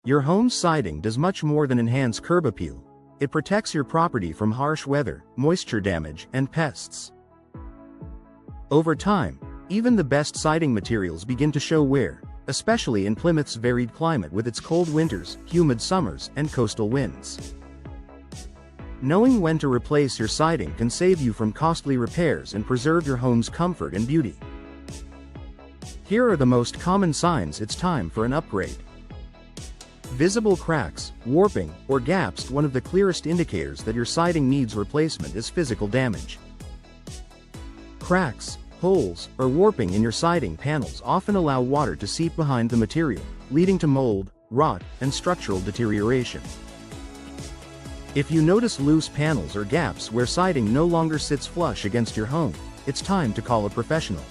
Your home's siding does much more than enhance curb appeal. It protects your property from harsh weather, moisture damage, and pests. Over time, even the best siding materials begin to show wear, especially in Plymouth's varied climate with its cold winters, humid summers, and coastal winds. Knowing when to replace your siding can save you from costly repairs and preserve your home's comfort and beauty. Here are the most common signs it's time for an upgrade. Visible cracks, warping, or gaps. One of the clearest indicators that your siding needs replacement is physical damage. Cracks, holes, or warping in your siding panels often allow water to seep behind the material, leading to mold, rot, and structural deterioration. If you notice loose panels or gaps where siding no longer sits flush against your home, it's time to call a professional.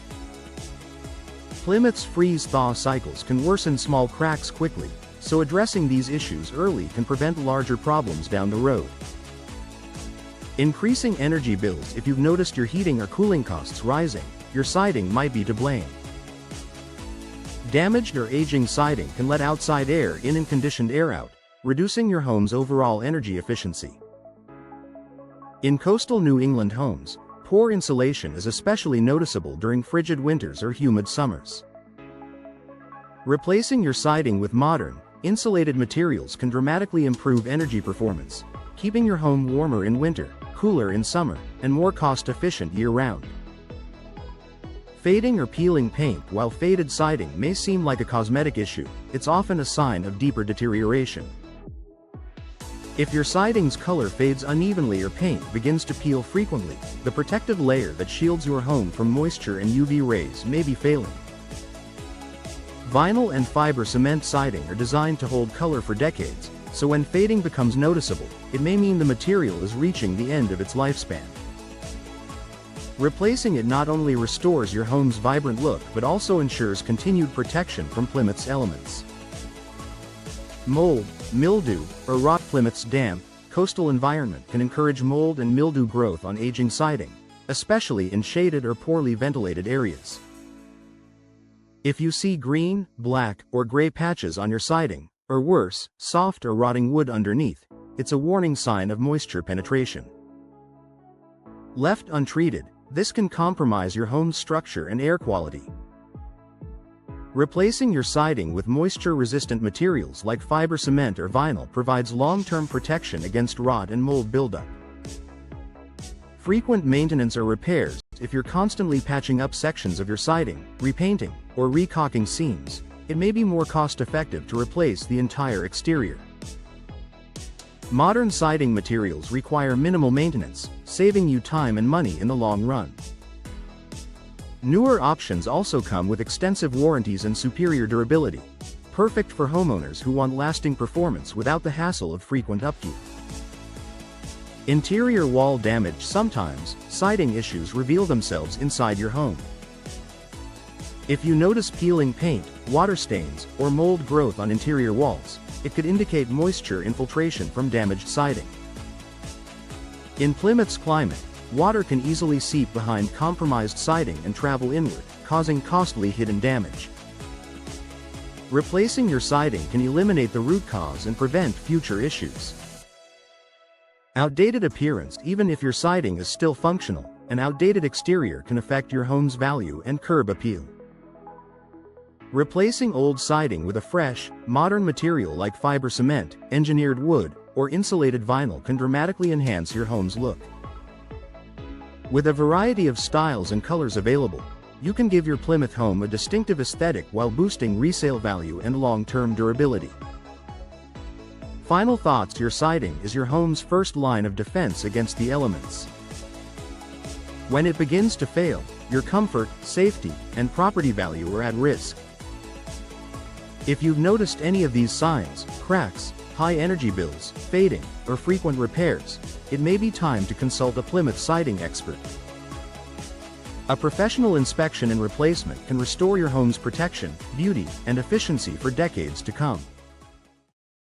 Plymouth's freeze-thaw cycles can worsen small cracks quickly, so addressing these issues early can prevent larger problems down the road. Increasing energy bills. If you've noticed your heating or cooling costs rising, your siding might be to blame. Damaged or aging siding can let outside air in and conditioned air out, reducing your home's overall energy efficiency. In coastal New England homes, poor insulation is especially noticeable during frigid winters or humid summers. Replacing your siding with modern, insulated materials can dramatically improve energy performance, keeping your home warmer in winter, cooler in summer, and more cost-efficient year-round. Fading or peeling paint. While faded siding may seem like a cosmetic issue, it's often a sign of deeper deterioration. If your siding's color fades unevenly or paint begins to peel frequently, the protective layer that shields your home from moisture and UV rays may be failing. Vinyl and fiber cement siding are designed to hold color for decades, so when fading becomes noticeable, it may mean the material is reaching the end of its lifespan. Replacing it not only restores your home's vibrant look but also ensures continued protection from Plymouth's elements. Mold, mildew, or rot. Plymouth's damp, coastal environment can encourage mold and mildew growth on aging siding, especially in shaded or poorly ventilated areas. If you see green, black, or gray patches on your siding, or worse, soft or rotting wood underneath, it's a warning sign of moisture penetration. Left untreated, this can compromise your home's structure and air quality. Replacing your siding with moisture-resistant materials like fiber cement or vinyl provides long-term protection against rot and mold buildup. Frequent maintenance or repairs. If you're constantly patching up sections of your siding, repainting, or recaulking seams, it may be more cost-effective to replace the entire exterior. Modern siding materials require minimal maintenance, saving you time and money in the long run. Newer options also come with extensive warranties and superior durability, perfect for homeowners who want lasting performance without the hassle of frequent upkeep. Interior wall damage. Sometimes, siding issues reveal themselves inside your home. If you notice peeling paint, water stains, or mold growth on interior walls, it could indicate moisture infiltration from damaged siding. In Plymouth's climate, water can easily seep behind compromised siding and travel inward, causing costly hidden damage. Replacing your siding can eliminate the root cause and prevent future issues. Outdated appearance. Even if your siding is still functional, an outdated exterior can affect your home's value and curb appeal. Replacing old siding with a fresh, modern material like fiber cement, engineered wood, or insulated vinyl can dramatically enhance your home's look. With a variety of styles and colors available, you can give your Plymouth home a distinctive aesthetic while boosting resale value and long-term durability. Final thoughts. Your siding is your home's first line of defense against the elements. When it begins to fail, your comfort, safety, and property value are at risk. If you've noticed any of these signs, cracks, high energy bills, fading, or frequent repairs, it may be time to consult a Plymouth siding expert. A professional inspection and replacement can restore your home's protection, beauty, and efficiency for decades to come.